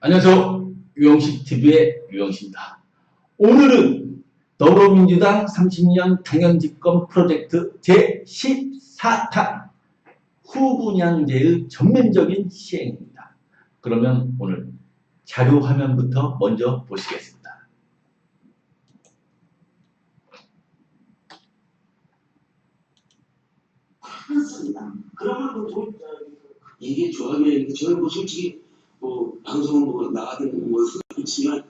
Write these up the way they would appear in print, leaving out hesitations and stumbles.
안녕하세요. 유영식TV의 유영식입니다. 오늘은 더불어민주당 30년 당연집권 프로젝트 제14탄 후분양제의 전면적인 시행입니다. 그러면 오늘 자료 화면부터 먼저 보시겠습니다. 그렇습니다. 그러면 이게 조합이 저희 솔직히 방송 나가는 그렇지만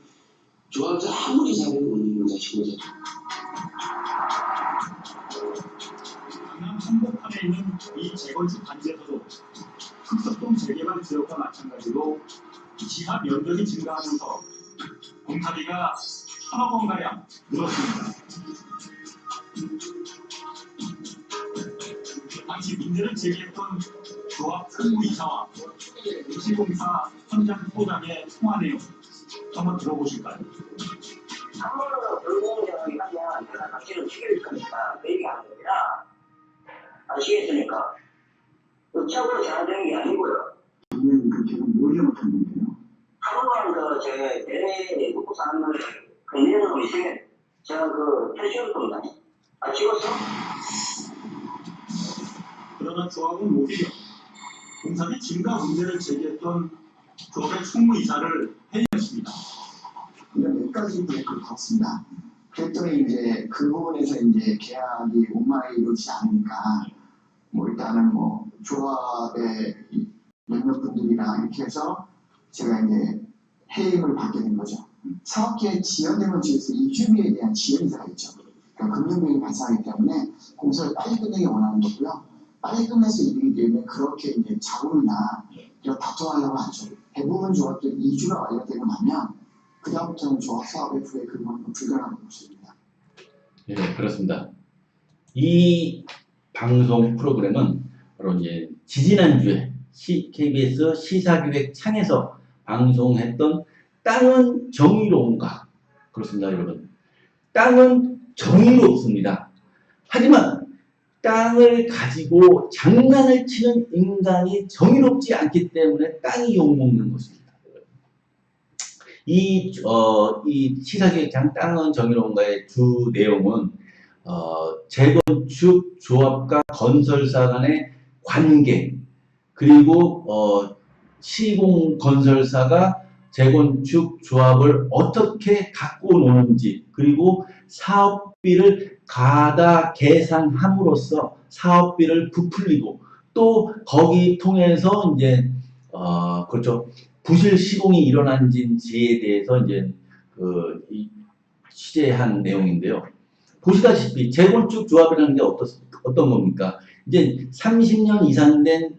조합자 아무리 잘해도 못 이기는 자식이죠. 강남 한복판에 있는 이 재건축 단지에서도 흑석동 재개발 지역과 마찬가지로 지하 면적이 증가하면서 공사비가 1,000억 원가량 늘었습니다. 당시 문제를 제기했던 조합 상무이사와 시공사 현장 소장의 통화 내용 한번 들어보실까요? 상무로 불공정하게 하면 내가 당신을 죽일 거니까 그 얘기 하는 겁니다. 아시겠습니까? 의적으로 제한되는 게 아니고요. 저는 그렇게 모르게 못했는데요. 한번 제 내내 묻고 사는 걸 건네는 있으면 제가 해줄 겁니다. 찍었어? 그러나 조합은 오히려 공사비 증가 문제를 제기했던 조합의 총무이사를 해임했습니다. 몇 가지 계획을 봤습니다. 그랬더니 이제 그 부분에서 이제 계약이 원만하게 이루어지지 않으니까 일단은 조합의 몇몇 분들이랑 이렇게 해서 제가 이제 해임을 받게 된 거죠. 사업계획 지연되면 지어서 이주비에 대한 지연이사가 있죠. 그러니까 금융비용이 발생하기 때문에 공사를 빨리 끝내기 원하는 거고요. 빨리 끝내서 이루기 때문에 그렇게 이제 자금이나 이런 다툼하려고 하죠. 대부분 조합들이 2주가 완료되고 나면 그다음부터는 조합 사업의 근본은 불가능한 것입니다. 네, 그렇습니다. 이 방송 프로그램은 바로 이제 지지난주에 KBS 시사기획 창에서 방송했던 땅은 정의로운가? 그렇습니다, 여러분. 땅은 정의롭습니다. 하지만 땅을 가지고 장난을 치는 인간이 정의롭지 않기 때문에 땅이 욕먹는 것입니다. 이 시사기획장 땅은 정의로운가의 주 내용은 재건축 조합과 건설사 간의 관계, 그리고 시공 건설사가 재건축 조합을 어떻게 갖고 노는지, 그리고 사업비를 가다 계산함으로써 사업비를 부풀리고 또 거기 통해서 이제 그렇죠, 부실 시공이 일어난지에 대해서 이제 취재한 내용인데요. 보시다시피 재건축 조합이라는 게 어떤 겁니까? 이제 30년 이상 된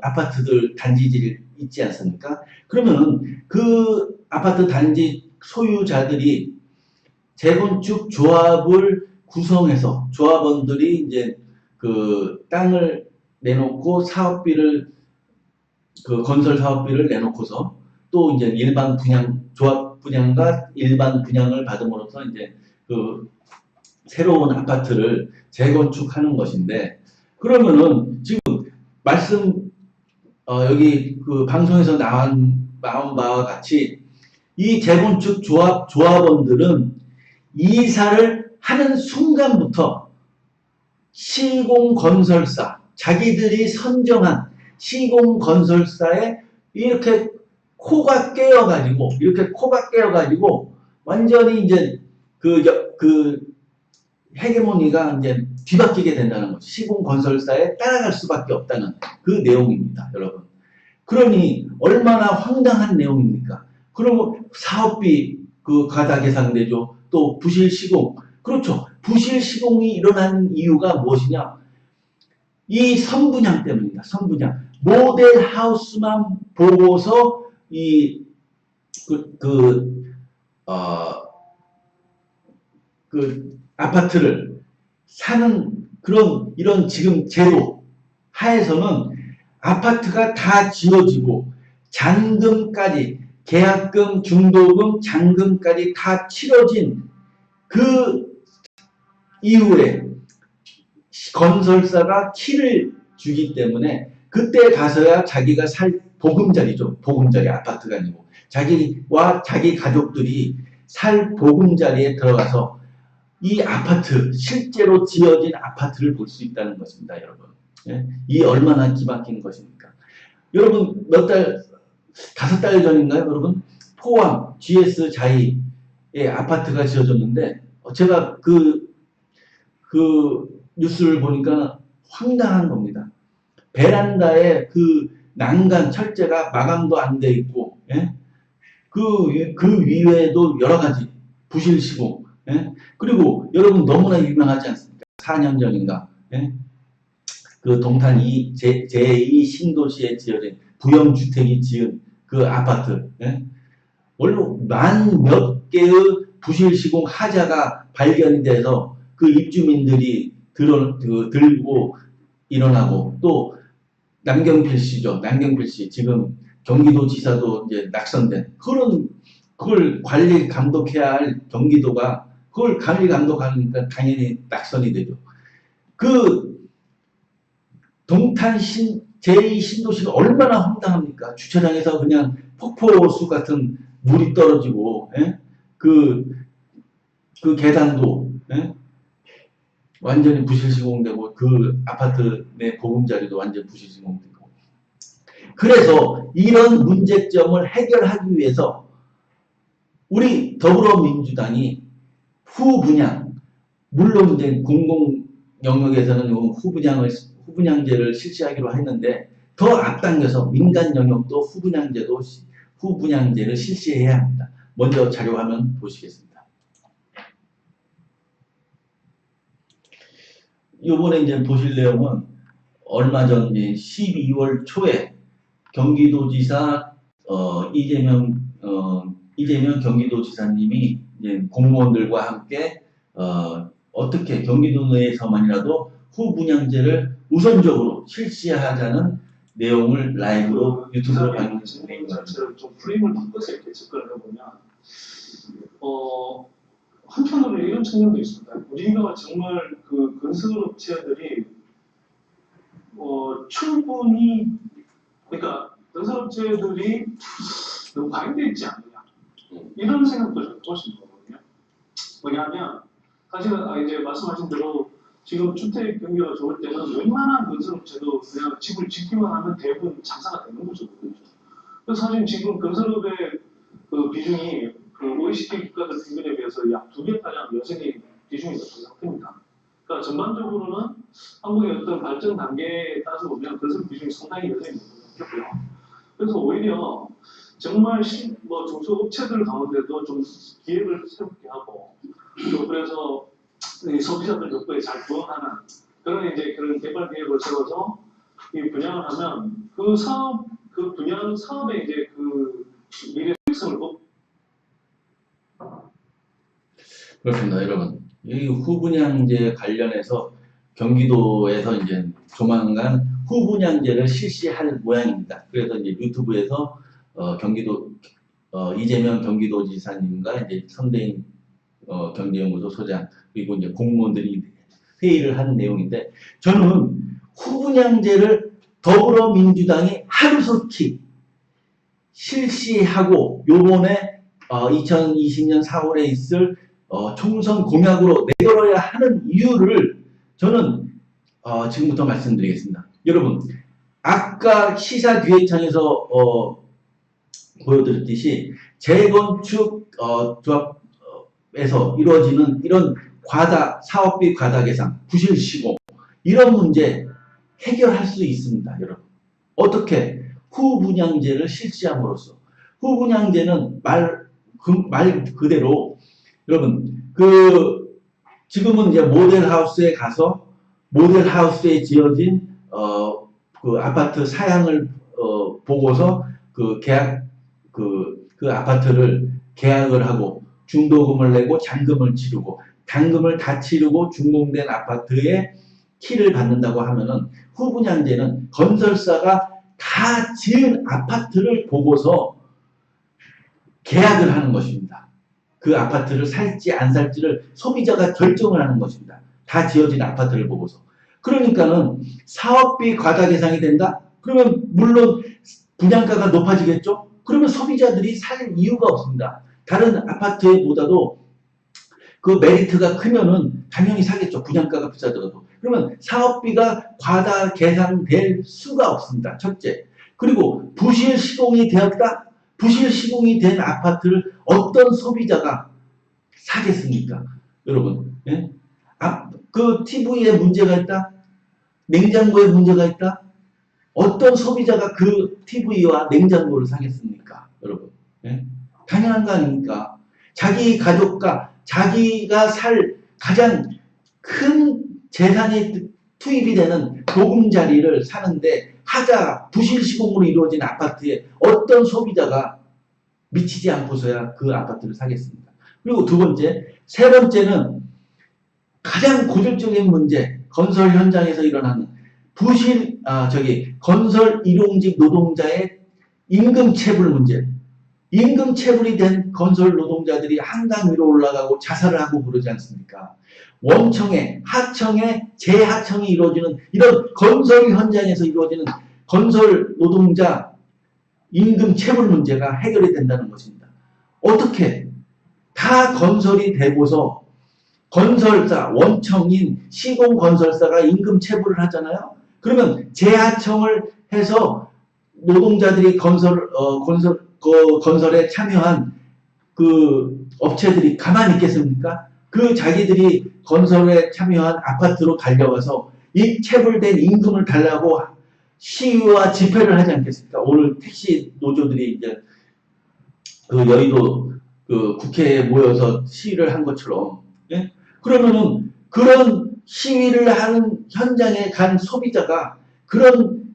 아파트들 단지들이 있지 않습니까? 그러면 그 아파트 단지 소유자들이 재건축 조합을 구성해서 조합원들이 이제 그 땅을 내놓고 사업비를 건설 사업비를 내놓고서 또 이제 일반 분양, 조합 분양과 일반 분양을 받음으로써 이제 새로운 아파트를 재건축하는 것인데, 그러면은 지금 여기 방송에서 나온 바와 같이 이 재건축 조합원들은 이사를 하는 순간부터 시공건설사, 자기들이 선정한 시공건설사에 이렇게 코가 깨어가지고 완전히 이제 헤게모니가 이제 뒤바뀌게 된다는 거죠. 시공건설사에 따라갈 수밖에 없다는 그 내용입니다, 여러분. 그러니 얼마나 황당한 내용입니까? 그러면 사업비 가다 계산되죠. 또 부실 시공, 그렇죠. 부실 시공이 일어나는 이유가 무엇이냐? 이 선분양 때문입니다. 선분양. 모델 하우스만 보고서 아파트를 사는 이런 지금 제도 하에서는 아파트가 다 지어지고 잔금까지, 계약금, 중도금, 잔금까지 다 치러진 그 이후에 건설사가 키를 주기 때문에 그때 가서야 자기가 살 보금자리죠. 보금자리, 아파트가 아니고 자기와 자기 가족들이 살 보금자리에 들어가서 이 아파트, 실제로 지어진 아파트를 볼 수 있다는 것입니다, 여러분. 예? 이 얼마나 기막힌 것입니까? 여러분, 5달 전인가요, 여러분? 포항 GS 자이에 아파트가 지어졌는데, 제가 그 뉴스를 보니까 황당한 겁니다. 베란다에 그 난간 철제가 마감도 안 돼 있고, 예? 그 위에도 여러 가지 부실 시공, 예? 그리고 여러분 너무나 유명하지 않습니까? 4년 전인가, 예? 그 동탄 제2 신도시에 지어진 부영주택이 지은 그 아파트, 예? 원래 만 몇 개의 부실 시공 하자가 발견이 돼서 그 입주민들이 들고 일어나고, 또 남경필 씨죠. 남경필 씨 지금 경기도지사도 이제 낙선된, 그걸 관리 감독해야 할 경기도가 그걸 관리 감독하니까 당연히 낙선이 되죠. 그 동탄 제2 신도시가 얼마나 황당합니까? 주차장에서 그냥 폭포수 같은 물이 떨어지고, 예? 그 계단도, 예? 완전히 부실 시공되고, 그 아파트 내 보금자리도 완전 부실 시공되고. 그래서 이런 문제점을 해결하기 위해서 우리 더불어민주당이 후분양, 물론 이제 공공 영역에서는 후분양제를 실시하기로 했는데, 더 앞당겨서 민간 영역도 후분양제를 실시해야 합니다. 먼저 자료 화면 보시겠습니다. 요번에 이제 보실 내용은 얼마 전 12월 초에 경기도지사 이재명 경기도지사님이 이제 공무원들과 함께 어떻게 경기도 내에서만이라도 후분양제를 우선적으로 실시하자는 내용을 라이브로 유튜브로 방송했습니다. 자체를 좀 프레임을 바꿔서 이렇게 접근을 해보면 한편으로 이런 측면도 있습니다. 우리가 정말 그 건설업체들이 충분히, 그러니까 건설업체들이 너무 과잉되어 있지 않느냐, 이런 생각도 좀 해보시는 거거든요. 뭐냐면 사실 이제 말씀하신 대로 지금 주택 경기가 좋을 때는 웬만한 건설업체도 그냥 집을 짓기만 하면 대부분 장사가 되는 거죠. 그래서 사실 지금 건설업의 그 비중이 그 OECD 국가들 평균에 비해서 약 2배가량 여성의 비중이 높은 상태입니다. 그러니까 전반적으로는 한국의 어떤 발전 단계에 따라서 보면 건설 비중이 상당히 여성이 높고요. 그래서 오히려 정말 중소업체들 가운데도 좀 기획을 새롭게 하고, 또 그래서 소비자들 욕구에 잘 부응하는 그런 개발 계획을 세워서 이 분양을 하면 그 분양 사업의 이제 그 미래 수익성을 그렇습니다, 여러분. 이 후분양제 관련해서 경기도에서 이제 조만간 후분양제를 실시할 모양입니다. 그래서 이제 유튜브에서 이재명 경기도지사님과 이제 선대인 경제연구소 소장, 그리고 이제 공무원들이 회의를 하는 내용인데, 저는 후분양제를 더불어민주당이 하루속히 실시하고 요번에 2020년 4월에 있을 총선 공약으로 내걸어야 하는 이유를 저는 지금부터 말씀드리겠습니다. 여러분, 아까 시사기획창에서 보여드렸듯이 재건축 조합에서 이루어지는 이런 사업비 과다 계산, 부실 시공, 이런 문제 해결할 수 있습니다, 여러분. 어떻게? 후분양제를 실시함으로써. 후분양제는 말 그대로, 여러분, 지금은 이제 모델하우스에 가서 모델하우스에 지어진 그 아파트 사양을 보고서 그 아파트를 계약을 하고 중도금을 내고 잔금을 치르고, 잔금을 다 치르고 준공된 아파트에 키를 받는다고 하면은, 후분양제는 건설사가 다 지은 아파트를 보고서 계약을 하는 것입니다. 그 아파트를 살지 안 살지를 소비자가 결정을 하는 것입니다. 다 지어진 아파트를 보고서. 그러니까는 사업비 과다 계산이 된다? 그러면 물론 분양가가 높아지겠죠? 그러면 소비자들이 살 이유가 없습니다. 다른 아파트보다도 그 메리트가 크면은 당연히 사겠죠. 분양가가 비싸더라도. 그러면 사업비가 과다 계산될 수가 없습니다. 첫째. 그리고 부실 시공이 되었다? 부실 시공이 된 아파트를 어떤 소비자가 사겠습니까? 여러분. 예? 그 TV에 문제가 있다? 냉장고에 문제가 있다? 어떤 소비자가 그 TV와 냉장고를 사겠습니까? 여러분. 예? 당연한 거 아닙니까? 자기 가족과 자기가 살 가장 큰 재산이 투입이 되는 보금자리를 사는데 부실 시공으로 이루어진 아파트에 어떤 소비자가 미치지 않고서야 그 아파트를 사겠습니까? 그리고 세 번째는 가장 고질적인 문제, 건설 현장에서 일어나는 건설 일용직 노동자의 임금 체불 문제. 임금 체불이 된 건설 노동자들이 한강 위로 올라가고 자살을 하고 그러지 않습니까? 원청에, 하청에, 재하청이 이루어지는 이런 건설 현장에서 이루어지는 건설 노동자 임금 체불 문제가 해결이 된다는 것입니다. 어떻게? 다 건설이 되고서 건설사, 원청인 시공건설사가 임금 체불을 하잖아요. 그러면 재하청을 해서 노동자들이 건설에 참여한 그 업체들이 가만히 있겠습니까? 그 자기들이 건설에 참여한 아파트로 달려가서 이 체불된 임금을 달라고 시위와 집회를 하지 않겠습니까? 오늘 택시 노조들이 이제 그 여의도 그 국회에 모여서 시위를 한 것처럼, 예? 그러면은 그런 시위를 하는 현장에 간 소비자가 그런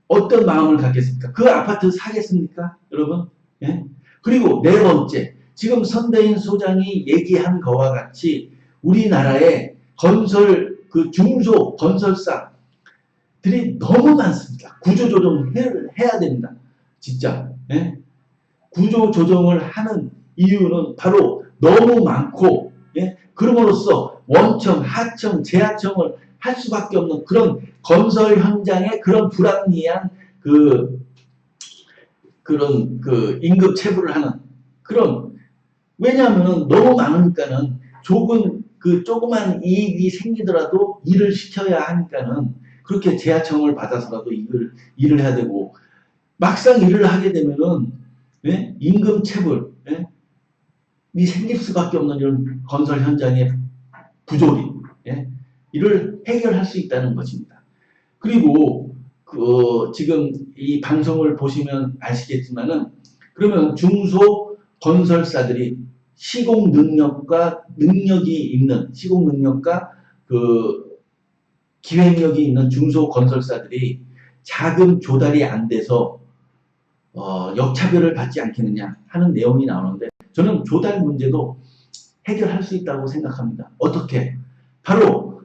어떤 마음을 갖겠습니까? 그 아파트 사겠습니까? 여러분? 예? 그리고 네 번째, 지금 선대인 소장이 얘기한 거와 같이 우리나라의 중소 건설사들이 너무 많습니다. 구조조정을 해야 됩니다. 진짜. 예? 구조조정을 하는 이유는 바로 너무 많고, 예? 그럼으로써 원청, 하청, 재하청을 할 수밖에 없는 그런 건설 현장의 그런 불합리한 그런 임금 체불을 하는 왜냐하면 너무 많으니까는 조그만 이익이 생기더라도 일을 시켜야 하니까는 그렇게 재하청을 받아서라도 일을 해야 되고, 막상 일을 하게 되면은, 예? 임금 체불, 예? 이 생길 수밖에 없는 이런 건설 현장의 부조리, 예? 이를 해결할 수 있다는 것입니다. 그리고 지금 이 방송을 보시면 아시겠지만은, 그러면 중소 건설사들이 시공 능력과 기획력이 있는 중소 건설사들이 자금 조달이 안 돼서 역차별을 받지 않겠느냐 하는 내용이 나오는데, 저는 조달 문제도 해결할 수 있다고 생각합니다. 어떻게? 바로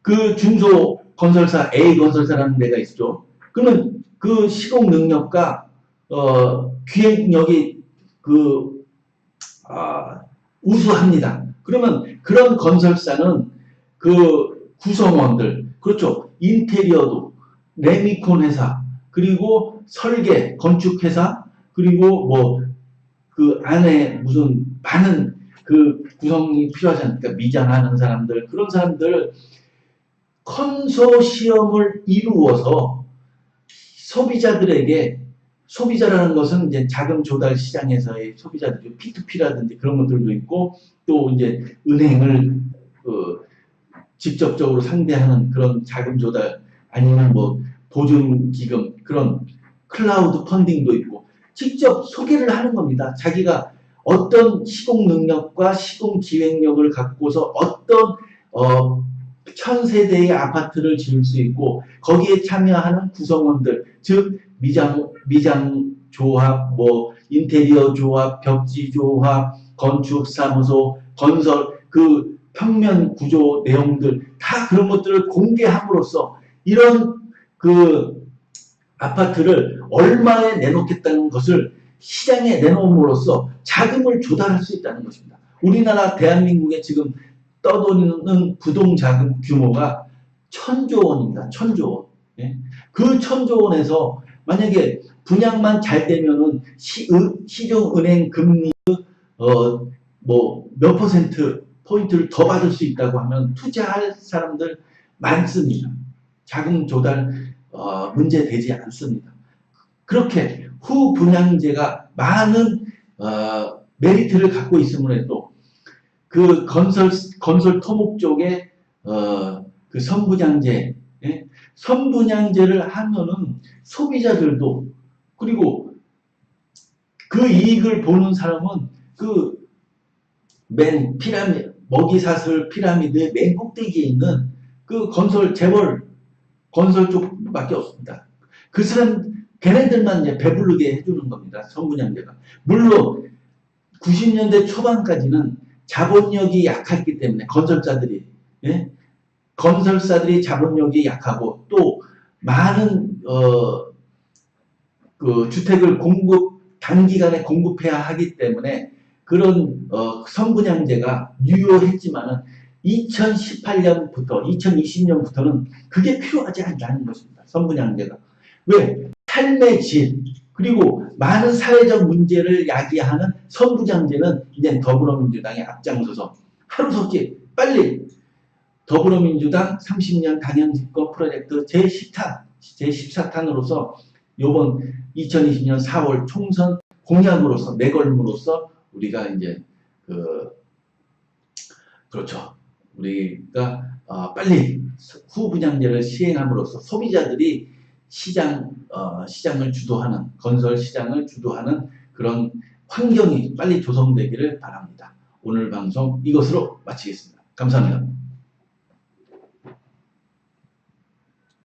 그 중소 건설사 A 건설사라는 데가 있죠. 그러면 그 시공 능력과 기획력이 우수합니다. 그러면 그런 건설사는 그 구성원들, 그렇죠. 인테리어도 레미콘 회사, 그리고 설계, 건축 회사, 그리고 그 안에 무슨 많은 그 구성이 필요하지 않습니까? 미장하는 사람들, 그런 사람들 컨소시엄을 이루어서 소비자라는 것은 이제 자금 조달 시장에서의 소비자들, P2P라든지 그런 것들도 있고, 또 이제 은행을 직접적으로 상대하는 그런 자금 조달, 아니면 보증기금, 그런 클라우드 펀딩도 있고, 직접 소개를 하는 겁니다. 자기가 어떤 시공 능력과 시공 기획력을 갖고서 어떤 1000세대의 아파트를 지을 수 있고, 거기에 참여하는 구성원들, 즉 미장 조합, 인테리어 조합, 벽지 조합, 건축 사무소, 건설, 그 평면 구조 내용들, 다 그런 것들을 공개함으로써 이런 아파트를 얼마에 내놓겠다는 것을 시장에 내놓음으로써 자금을 조달할 수 있다는 것입니다. 우리나라 대한민국에 지금 떠도는 부동자금 규모가 1000조 원입니다. 1000조 원. 예? 그 1000조 원에서 만약에 분양만 잘 되면은 시중은행 금리 뭐 몇 퍼센트 포인트를 더 받을 수 있다고 하면 투자할 사람들 많습니다. 자금 조달 문제 되지 않습니다. 그렇게 후분양제가 많은 메리트를 갖고 있음에도 그 건설 토목 쪽에 그 선분양제, 예? 선분양제를 하면은 소비자들도 그리고 그 이익을 보는 사람은 그 맨 피라미드 먹이사슬 피라미드의 맨 꼭대기에 있는 그 재벌 건설 쪽밖에 없습니다. 그 사람 걔네들만 이제 배부르게 해주는 겁니다. 선분양제가. 물론 90년대 초반까지는 자본력이 약했기 때문에 건설사들이 예? 건설사들이 자본력이 약하고 또 많은 그 주택을 단기간에 공급해야 하기 때문에 그런 선분양제가 유효했지만은 2018년부터 2020년부터는 그게 필요하지 않다는 것입니다. 선분양제가. 왜? 삶의 질 그리고 많은 사회적 문제를 야기하는 선분양제는 이제 더불어민주당이 앞장서서 하루속히 빨리 더불어민주당 30년 당연집권 프로젝트 제14탄으로서 요번 2020년 4월 총선 공약으로서 내걸음으로써 우리가 이제 그렇죠. 우리가 빨리 후분양제를 시행함으로써 소비자들이 시장을 주도하는 건설 시장을 주도하는 그런 환경이 빨리 조성되기를 바랍니다. 오늘 방송 이것으로 마치겠습니다. 감사합니다.